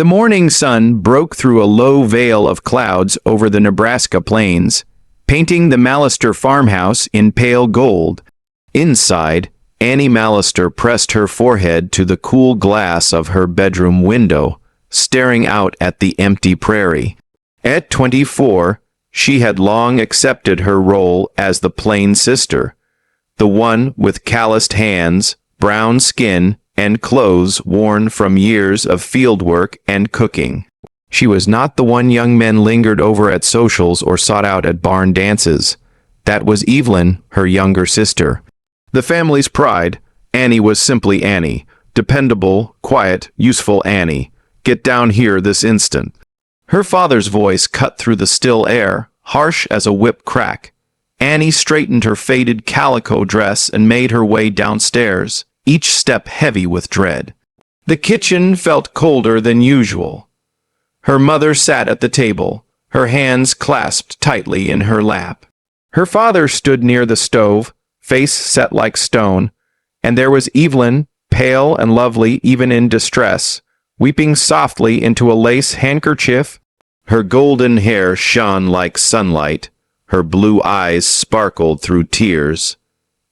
The morning sun broke through a low veil of clouds over the Nebraska plains, painting the Mallister farmhouse in pale gold. Inside, Annie Mallister pressed her forehead to the cool glass of her bedroom window, staring out at the empty prairie. At 24, she had long accepted her role as the plain sister, the one with calloused hands, brown skin, and clothes worn from years of fieldwork and cooking. She was not the one young men lingered over at socials or sought out at barn dances. That was Evelyn, her younger sister. The family's pride. Annie was simply Annie. Dependable, quiet, useful Annie. Get down here this instant. Her father's voice cut through the still air, harsh as a whip crack. Annie straightened her faded calico dress and made her way downstairs, each step heavy with dread. The kitchen felt colder than usual. Her mother sat at the table, her hands clasped tightly in her lap. Her father stood near the stove, face set like stone, and there was Evelyn, pale and lovely even in distress, weeping softly into a lace handkerchief. Her golden hair shone like sunlight. Her blue eyes sparkled through tears.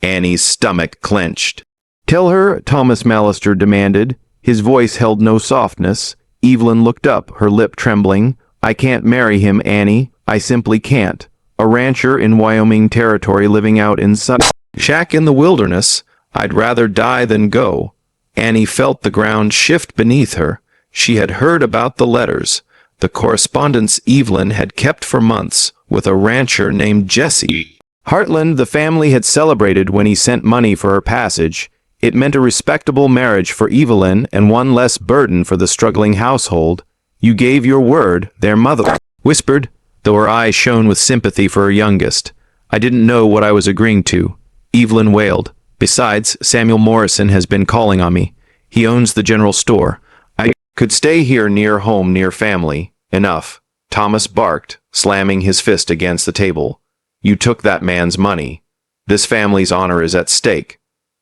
Annie's stomach clenched. "Tell her," Thomas Mallister demanded. His voice held no softness. Evelyn looked up, her lip trembling. "I can't marry him, Annie. I simply can't. A rancher in Wyoming territory living out in some shack in the wilderness. I'd rather die than go." Annie felt the ground shift beneath her. She had heard about the letters, the correspondence Evelyn had kept for months with a rancher named Jesse Hartland. The family had celebrated when he sent money for her passage. It meant a respectable marriage for Evelyn and one less burden for the struggling household. "You gave your word," their mother whispered, though her eyes shone with sympathy for her youngest. "I didn't know what I was agreeing to," Evelyn wailed. "Besides, Samuel Morrison has been calling on me. He owns the general store. I could stay here near home, near family. Enough," Thomas barked, slamming his fist against the table. "You took that man's money. This family's honor is at stake."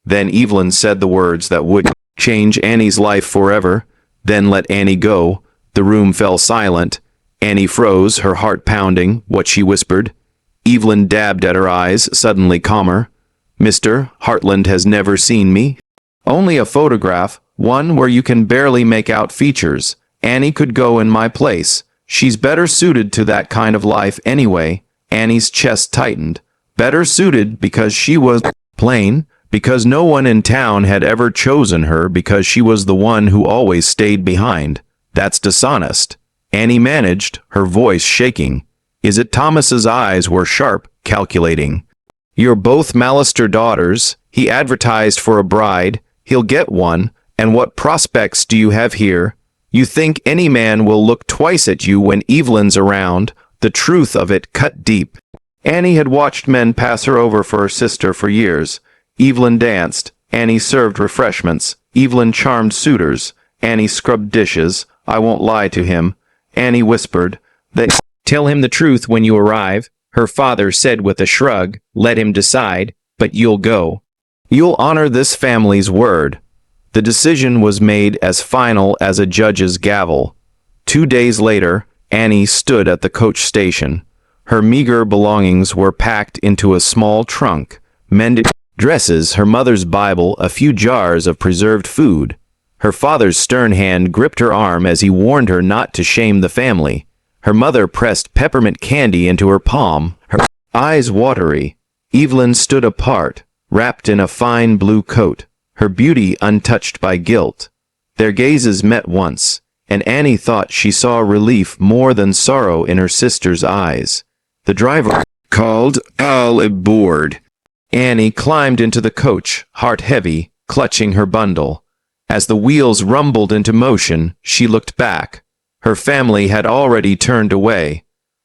Then Evelyn said the words that would change Annie's life forever. "Then let Annie go." The room fell silent. Annie froze, her heart pounding. What she whispered. Evelyn dabbed at her eyes, suddenly calmer. "Mr. Hartland has never seen me." "Only a photograph, one where you can barely make out features. Annie could go in my place. She's better suited to that kind of life anyway." Annie's chest tightened. Better suited because she was plain, because no one in town had ever chosen her, because she was the one who always stayed behind. That's dishonest. Annie managed, her voice shaking. "Is it?" Thomas's eyes were sharp, calculating. "You're both Mallister daughters. He advertised for a bride. He'll get one. And what prospects do you have here? You think any man will look twice at you when Evelyn's around?" The truth of it cut deep. Annie had watched men pass her over for her sister for years. Evelyn danced. Annie served refreshments. Evelyn charmed suitors. Annie scrubbed dishes. "I won't lie to him," Annie whispered. "Tell him the truth when you arrive," her father said with a shrug. "Let him decide, but you'll go. You'll honor this family's word." The decision was made as final as a judge's gavel. 2 days later, Annie stood at the coach station. Her meager belongings were packed into a small trunk. Mended dresses, her mother's Bible, a few jars of preserved food. Her father's stern hand gripped her arm as he warned her not to shame the family. Her mother pressed peppermint candy into her palm, her eyes watery. Evelyn stood apart, wrapped in a fine blue coat, her beauty untouched by guilt. Their gazes met once, and Annie thought she saw relief more than sorrow in her sister's eyes. The driver called, "All aboard." Annie climbed into the coach, heart heavy, clutching her bundle. As the wheels rumbled into motion, she looked back. Her family had already turned away.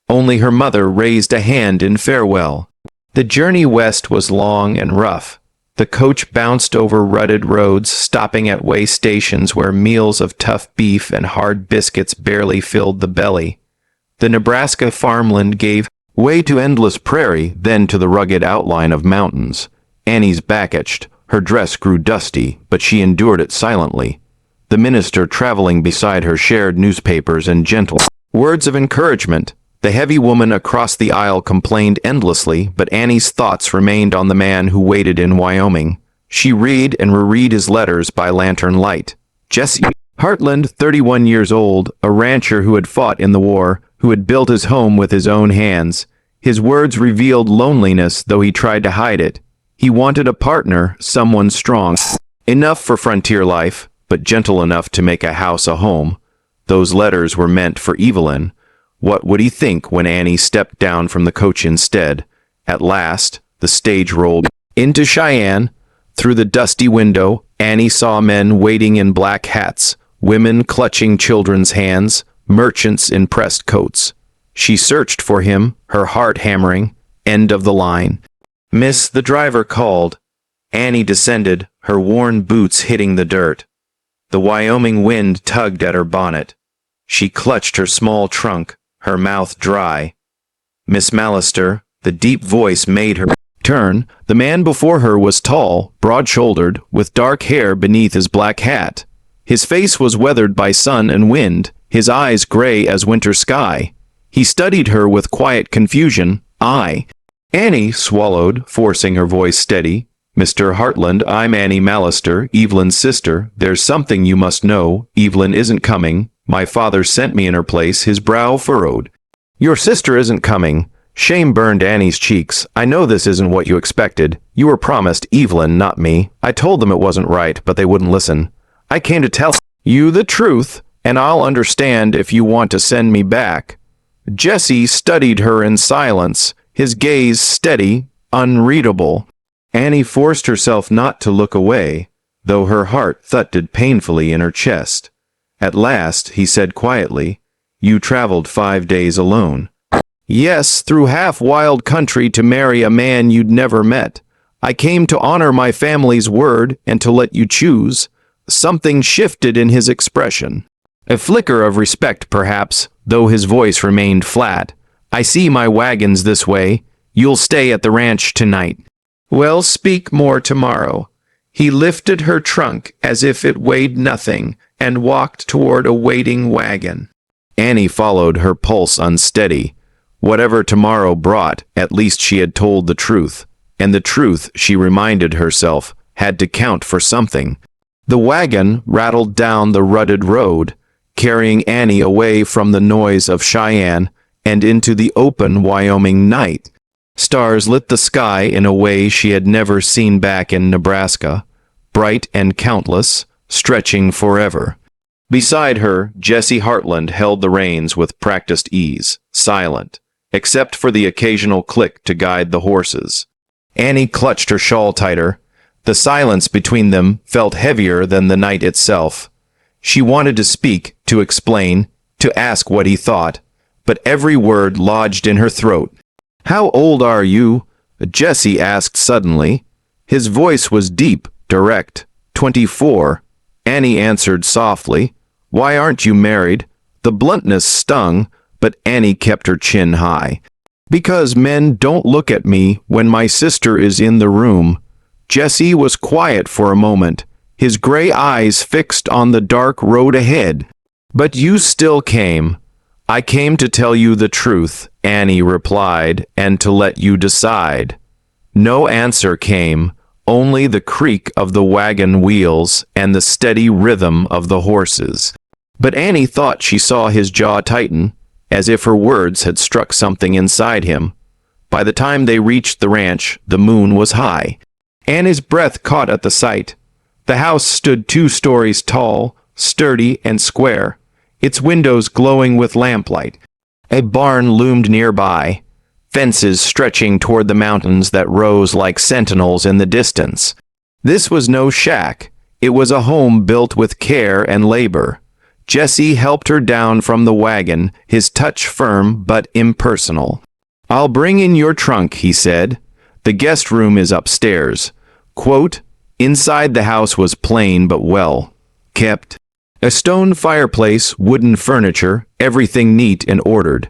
Only her mother raised a hand in farewell. The journey west was long and rough. The coach bounced over rutted roads, stopping at way stations where meals of tough beef and hard biscuits barely filled the belly. The Nebraska farmland gave way to endless prairie, then to the rugged outline of mountains. Annie's back itched. Her dress grew dusty, but she endured it silently. The minister traveling beside her shared newspapers and gentle words of encouragement. The heavy woman across the aisle complained endlessly, but Annie's thoughts remained on the man who waited in Wyoming. She read and reread his letters by lantern light. Jesse Hartland, 31 years old, a rancher who had fought in the war, who had built his home with his own hands. His words revealed loneliness, though he tried to hide it. He wanted a partner, someone strong, enough for frontier life, but gentle enough to make a house a home. Those letters were meant for Evelyn. What would he think when Annie stepped down from the coach instead? At last, the stage rolled into Cheyenne. Through the dusty window, Annie saw men waiting in black hats, women clutching children's hands, merchants in pressed coats. She searched for him, her heart hammering. End of the line. "Miss," the driver called. Annie descended, her worn boots hitting the dirt. The Wyoming wind tugged at her bonnet. She clutched her small trunk, her mouth dry. "Miss Mallister," the deep voice made her turn. The man before her was tall, broad-shouldered, with dark hair beneath his black hat. His face was weathered by sun and wind, his eyes gray as winter sky. He studied her with quiet confusion. Annie swallowed, forcing her voice steady. "Mr. Hartland, I'm Annie Mallister, Evelyn's sister. There's something you must know. Evelyn isn't coming. My father sent me in her place," his brow furrowed. "Your sister isn't coming." Shame burned Annie's cheeks. "I know this isn't what you expected. You were promised Evelyn, not me. I told them it wasn't right, but they wouldn't listen. I came to tell you the truth, and I'll understand if you want to send me back." Jesse studied her in silence, his gaze steady, unreadable. Annie forced herself not to look away, though her heart thudded painfully in her chest. At last, he said quietly, "You traveled 5 days alone." "Yes, through half-wild country to marry a man you'd never met. I came to honor my family's word and to let you choose." Something shifted in his expression. A flicker of respect, perhaps, though his voice remained flat. "I see my wagon's this way. You'll stay at the ranch tonight." "Well, speak more tomorrow." He lifted her trunk as if it weighed nothing and walked toward a waiting wagon. Annie followed, her pulse unsteady. Whatever tomorrow brought, at least she had told the truth, and the truth, she reminded herself, had to count for something. The wagon rattled down the rutted road, carrying Annie away from the noise of Cheyenne and into the open Wyoming night. Stars lit the sky in a way she had never seen back in Nebraska, bright and countless, stretching forever. Beside her, Jesse Hartland held the reins with practiced ease, silent, except for the occasional click to guide the horses. Annie clutched her shawl tighter. The silence between them felt heavier than the night itself. She wanted to speak, to explain, to ask what he thought, but every word lodged in her throat. "How old are you?" Jesse asked suddenly. His voice was deep, direct. 24. Annie answered softly. "Why aren't you married?" The bluntness stung, but Annie kept her chin high. "Because men don't look at me when my sister is in the room." Jesse was quiet for a moment, his gray eyes fixed on the dark road ahead. "But you still came." "I came to tell you the truth," Annie replied, "and to let you decide." No answer came, only the creak of the wagon wheels and the steady rhythm of the horses. But Annie thought she saw his jaw tighten, as if her words had struck something inside him. By the time they reached the ranch, the moon was high. Annie's breath caught at the sight. The house stood 2 stories tall, sturdy and square, its windows glowing with lamplight. A barn loomed nearby, fences stretching toward the mountains that rose like sentinels in the distance. This was no shack. It was a home built with care and labor. Jesse helped her down from the wagon, his touch firm but impersonal. "I'll bring in your trunk," he said. "The guest room is upstairs." Quote, inside the house was plain but well kept. A stone fireplace, wooden furniture, everything neat and ordered.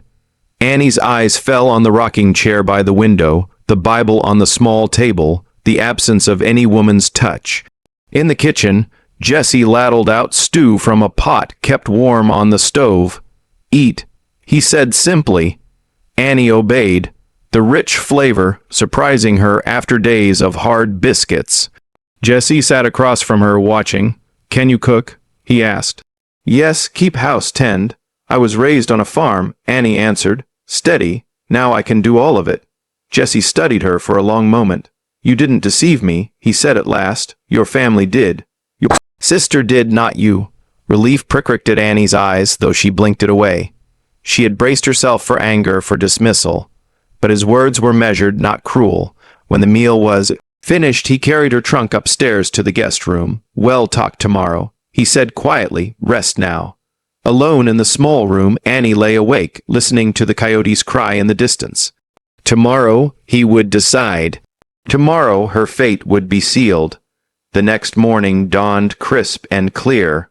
Annie's eyes fell on the rocking chair by the window, the Bible on the small table, the absence of any woman's touch. In the kitchen, Jesse ladled out stew from a pot kept warm on the stove. "Eat," he said simply. Annie obeyed, the rich flavor surprising her after days of hard biscuits. Jesse sat across from her watching. "Can you cook?" he asked. "Yes, keep house tend. I was raised on a farm," Annie answered. "Steady, now I can do all of it." Jesse studied her for a long moment. "You didn't deceive me," he said at last. "Your family did. Your sister did, not you." Relief pricked at Annie's eyes, though she blinked it away. She had braced herself for anger, for dismissal. But his words were measured, not cruel. When the meal was finished, he carried her trunk upstairs to the guest room. "We'll talk tomorrow," he said quietly. "Rest now." Alone in the small room, Annie lay awake, listening to the coyote's cry in the distance. Tomorrow, he would decide. Tomorrow, her fate would be sealed. The next morning dawned crisp and clear.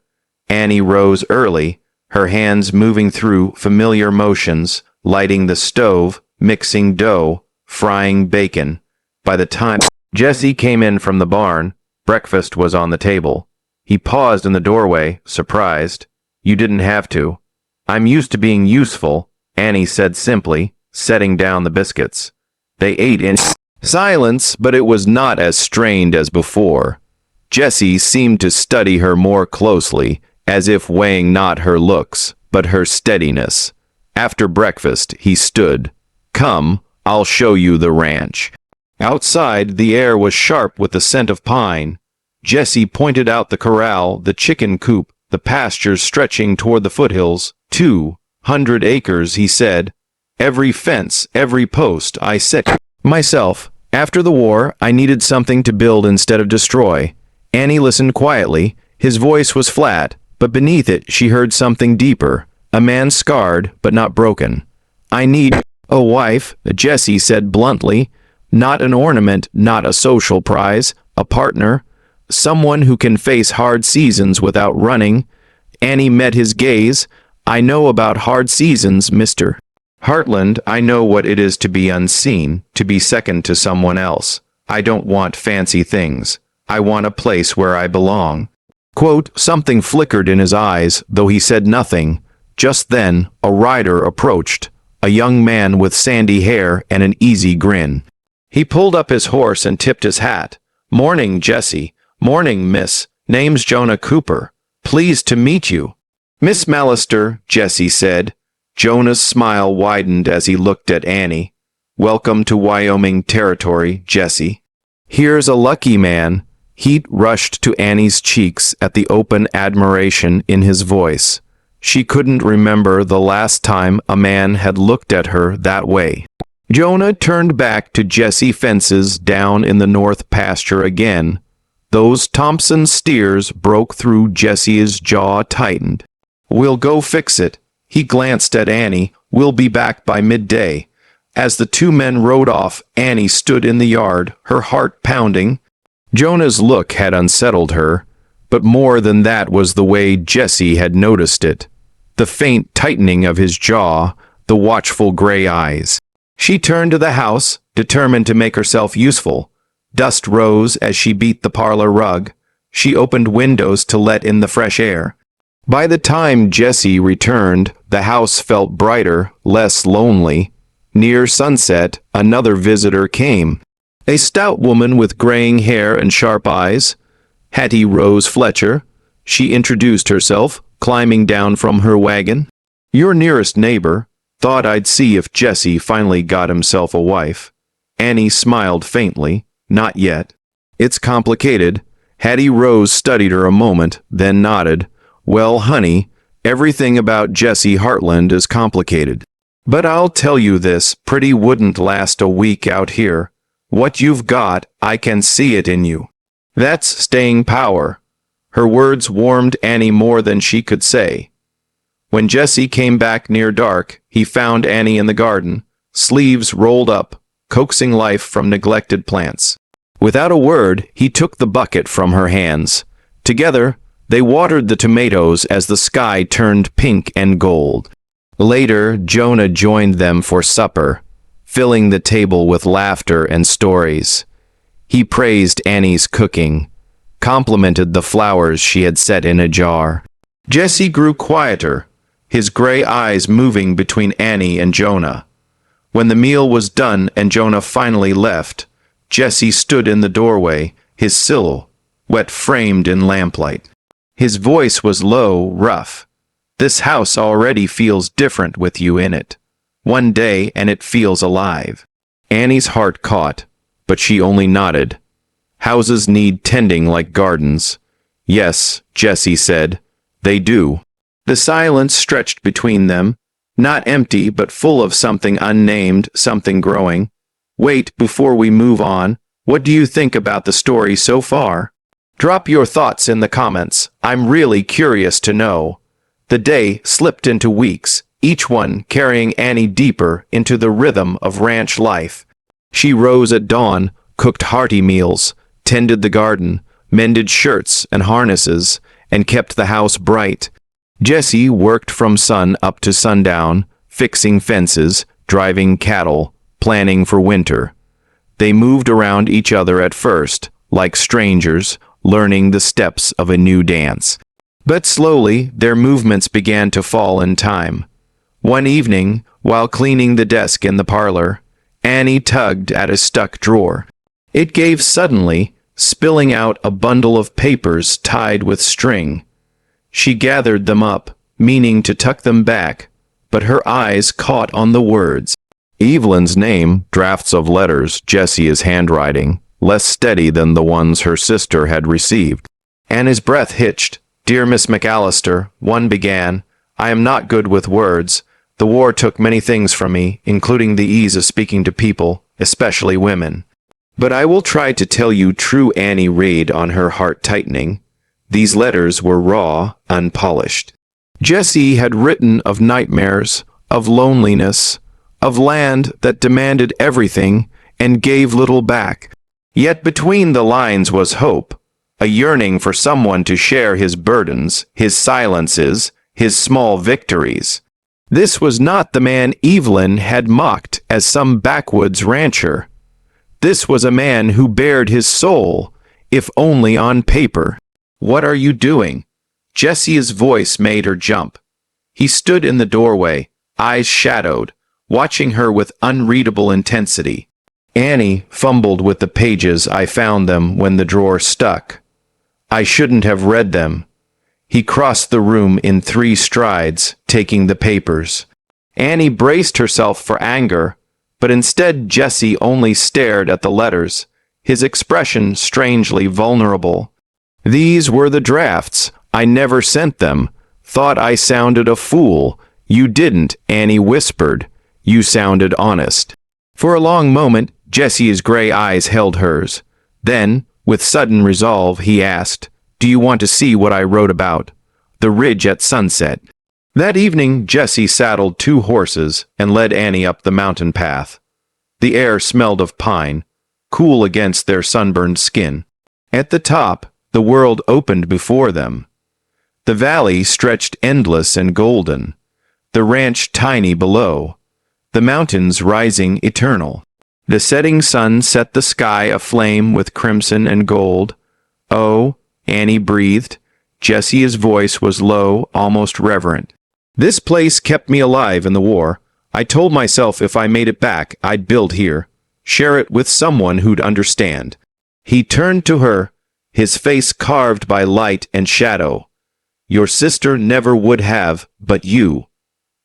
Annie rose early, her hands moving through familiar motions, lighting the stove, mixing dough, frying bacon. By the time Jesse came in from the barn, breakfast was on the table. He paused in the doorway, surprised. "You didn't have to." "I'm used to being useful," Annie said simply, setting down the biscuits. They ate in silence, but it was not as strained as before. Jesse seemed to study her more closely, as if weighing not her looks, but her steadiness. After breakfast, he stood. "Come, I'll show you the ranch." Outside, the air was sharp with the scent of pine. Jesse pointed out the corral, the chicken coop, the pastures stretching toward the foothills. 200 acres, he said. "Every fence, every post, I set myself. After the war, I needed something to build instead of destroy." Annie listened quietly. His voice was flat, but beneath it she heard something deeper. A man scarred, but not broken. "I need a wife," Jesse said bluntly. "Not an ornament, not a social prize. A partner. Someone who can face hard seasons without running." Annie met his gaze. "I know about hard seasons, Mr. Hartland. I know what it is to be unseen, to be second to someone else. I don't want fancy things. I want a place where I belong." Quote, something flickered in his eyes, though he said nothing. Just then, a rider approached, a young man with sandy hair and an easy grin. He pulled up his horse and tipped his hat. "Morning, Jesse." "Morning, miss. Name's Jonah Cooper. Pleased to meet you." "Miss Mallister," Jesse said. Jonah's smile widened as he looked at Annie. "Welcome to Wyoming territory, Jesse." "Here's a lucky man." Heat rushed to Annie's cheeks at the open admiration in his voice. She couldn't remember the last time a man had looked at her that way. Jonah turned back to Jesse fences down in the north pasture again. Those Thompson steers broke through. Jesse's jaw tightened. "We'll go fix it." He glanced at Annie. "We'll be back by midday." As the two men rode off, Annie stood in the yard, her heart pounding. Jonah's look had unsettled her, but more than that was the way Jesse had noticed it. The faint tightening of his jaw, the watchful gray eyes. She turned to the house, determined to make herself useful. Dust rose as she beat the parlor rug. She opened windows to let in the fresh air. By the time Jesse returned, the house felt brighter, less lonely. Near sunset, another visitor came. A stout woman with graying hair and sharp eyes. Hattie Rose Fletcher. She introduced herself, climbing down from her wagon. "Your nearest neighbor. Thought I'd see if Jesse finally got himself a wife." Annie smiled faintly. "Not yet." "It's complicated." Hattie Rose studied her a moment, then nodded. "Well, honey, everything about Jesse Hartland is complicated. But I'll tell you this, pretty wouldn't last a week out here. What you've got, I can see it in you. That's staying power." Her words warmed Annie more than she could say. When Jesse came back near dark, he found Annie in the garden, sleeves rolled up, coaxing life from neglected plants. Without a word, he took the bucket from her hands. Together, they watered the tomatoes as the sky turned pink and gold. Later, Jonah joined them for supper, filling the table with laughter and stories. He praised Annie's cooking. complemented the flowers she had set in a jar. Jesse grew quieter, his gray eyes moving between Annie and Jonah. When the meal was done and Jonah finally left, Jesse stood in the doorway, his silhouette framed in lamplight. His voice was low, rough. "This house already feels different with you in it. One day and it feels alive." Annie's heart caught, but she only nodded. "Houses need tending like gardens." "Yes," Jesse said, "they do." The silence stretched between them, not empty but full of something unnamed, something growing. "Wait, before we move on, what do you think about the story so far? Drop your thoughts in the comments. I'm really curious to know." The day slipped into weeks, each one carrying Annie deeper into the rhythm of ranch life. She rose at dawn, cooked hearty meals, tended the garden, mended shirts and harnesses, and kept the house bright. Jesse worked from sun up to sundown, fixing fences, driving cattle, planning for winter. They moved around each other at first, like strangers, learning the steps of a new dance. But slowly, their movements began to fall in time. One evening, while cleaning the desk in the parlor, Annie tugged at a stuck drawer. It gave suddenly, spilling out a bundle of papers tied with string. She gathered them up, meaning to tuck them back, but her eyes caught on the words. Evelyn's name, drafts of letters, Jesse's handwriting, less steady than the ones her sister had received. Annie's breath hitched. "Dear Miss Mallister," one began, "I am not good with words. The war took many things from me, including the ease of speaking to people, especially women. But I will try to tell you true." Annie read on her heart tightening. These letters were raw, unpolished. Jesse had written of nightmares, of loneliness, of land that demanded everything and gave little back. Yet between the lines was hope, a yearning for someone to share his burdens, his silences, his small victories. This was not the man Evelyn had mocked as some backwoods rancher. This was a man who bared his soul, if only on paper. "What are you doing?" Jesse's voice made her jump. He stood in the doorway, eyes shadowed, watching her with unreadable intensity. Annie fumbled with the pages. "I found them when the drawer stuck. I shouldn't have read them." He crossed the room in 3 strides, taking the papers. Annie braced herself for anger, but instead Jesse only stared at the letters, his expression strangely vulnerable. "These were the drafts. I never sent them. Thought I sounded a fool." "You didn't," Annie whispered. "You sounded honest." For a long moment, Jesse's gray eyes held hers. Then, with sudden resolve, he asked, "Do you want to see what I wrote about? The ridge at sunset." That evening, Jesse saddled 2 horses and led Annie up the mountain path. The air smelled of pine, cool against their sunburned skin. At the top, the world opened before them. The valley stretched endless and golden, the ranch tiny below, the mountains rising eternal. The setting sun set the sky aflame with crimson and gold. "Oh," Annie breathed. Jesse's voice was low, almost reverent. "This place kept me alive in the war. I told myself if I made it back, I'd build here, share it with someone who'd understand." He turned to her, his face carved by light and shadow. "Your sister never would have, but you."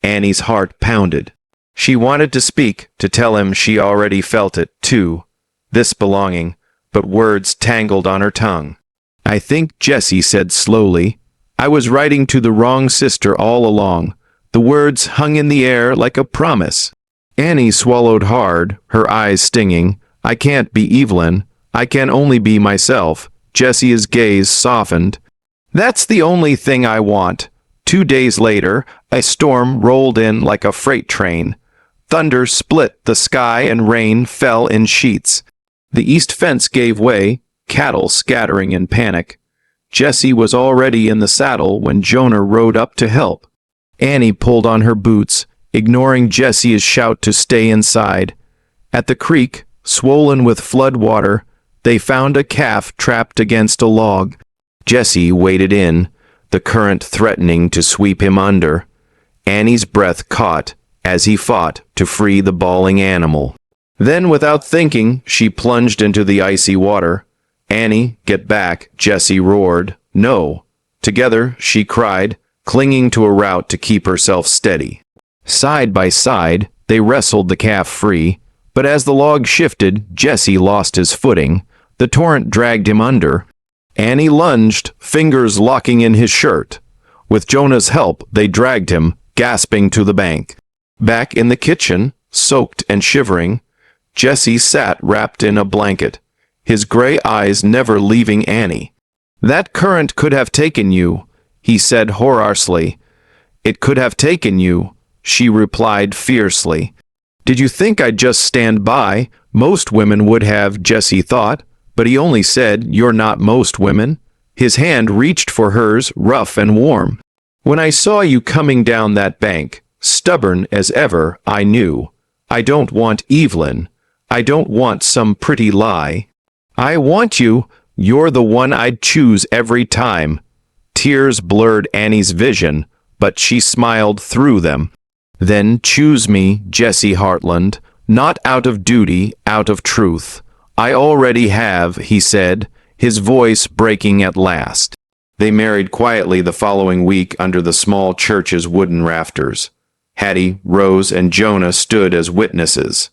Annie's heart pounded. She wanted to speak, to tell him she already felt it, too, this belonging, but words tangled on her tongue. "I think," Jesse said slowly, "I was writing to the wrong sister all along." The words hung in the air like a promise. Annie swallowed hard, her eyes stinging. "I can't be Evelyn. I can only be myself." Jesse's gaze softened. "That's the only thing I want." 2 days later, a storm rolled in like a freight train. Thunder split the sky and rain fell in sheets. The east fence gave way, cattle scattering in panic. Jesse was already in the saddle when Jonah rode up to help. Annie pulled on her boots, ignoring Jesse's shout to stay inside. At the creek, swollen with flood water, they found a calf trapped against a log. Jesse waded in, the current threatening to sweep him under. Annie's breath caught as he fought to free the bawling animal. Then, without thinking, she plunged into the icy water. "Annie, get back," Jesse roared. "No." Together, she cried, clinging to a root to keep herself steady. Side by side, they wrestled the calf free, but as the log shifted, Jesse lost his footing. The torrent dragged him under. Annie lunged, fingers locking in his shirt. With Jonah's help, they dragged him, gasping, to the bank. Back in the kitchen, soaked and shivering, Jesse sat wrapped in a blanket, his gray eyes never leaving Annie. "That current could have taken you," he said hoarsely. "It could have taken you," she replied fiercely. "Did you think I'd just stand by? Most women would have," Jesse thought, but he only said, "You're not most women." His hand reached for hers, rough and warm. "When I saw you coming down that bank, stubborn as ever, I knew. I don't want Evelyn. I don't want some pretty lie. I want you. You're the one I'd choose every time." Tears blurred Annie's vision, but she smiled through them. "Then choose me, Jesse Hartland, not out of duty, out of truth." "I already have," he said, his voice breaking at last. They married quietly the following week under the small church's wooden rafters. Hattie, Rose, and Jonah stood as witnesses.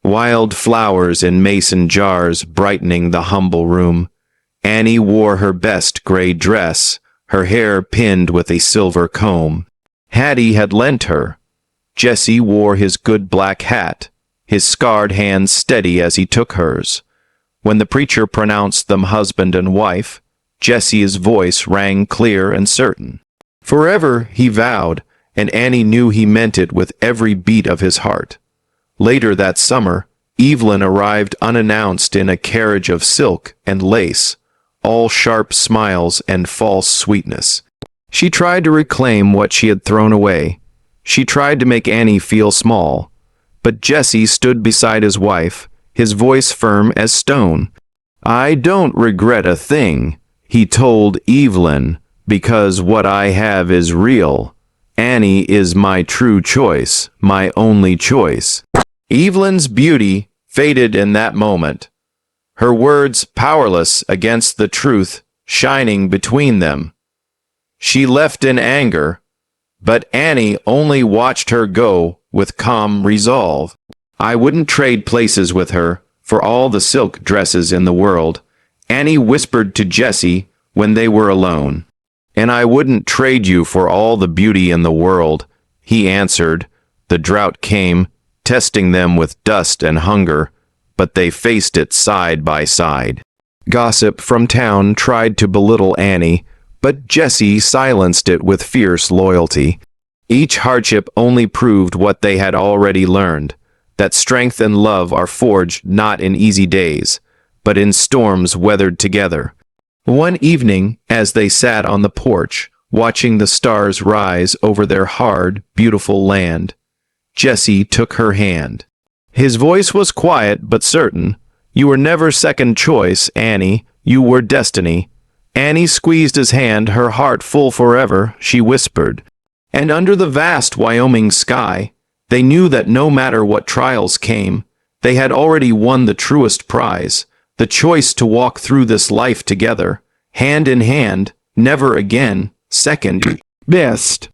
Wild flowers in mason jars brightening the humble room. Annie wore her best gray dress, her hair pinned with a silver comb. Hattie had lent her. Jesse wore his good black hat, his scarred hands steady as he took hers. When the preacher pronounced them husband and wife, Jesse's voice rang clear and certain. Forever, he vowed, and Annie knew he meant it with every beat of his heart. Later that summer, Evelyn arrived unannounced in a carriage of silk and lace, all sharp smiles and false sweetness. She tried to reclaim what she had thrown away. She tried to make Annie feel small. But Jesse stood beside his wife, his voice firm as stone. "I don't regret a thing," he told Evelyn, "because what I have is real. Annie is my true choice, my only choice." Evelyn's beauty faded in that moment, her words powerless against the truth shining between them. She left in anger, but Annie only watched her go with calm resolve. "I wouldn't trade places with her for all the silk dresses in the world," Annie whispered to Jesse when they were alone. "And I wouldn't trade you for all the beauty in the world," he answered. The drought came, testing them with dust and hunger, but they faced it side by side. Gossip from town tried to belittle Annie, but Jesse silenced it with fierce loyalty. Each hardship only proved what they had already learned, that strength and love are forged not in easy days, but in storms weathered together. One evening, as they sat on the porch, watching the stars rise over their hard, beautiful land, Jesse took her hand. His voice was quiet but certain. "You were never second choice, Annie. You were destiny." Annie squeezed his hand, her heart full forever, she whispered. And under the vast Wyoming sky, they knew that no matter what trials came, they had already won the truest prize, the choice to walk through this life together, hand in hand, never again, second best.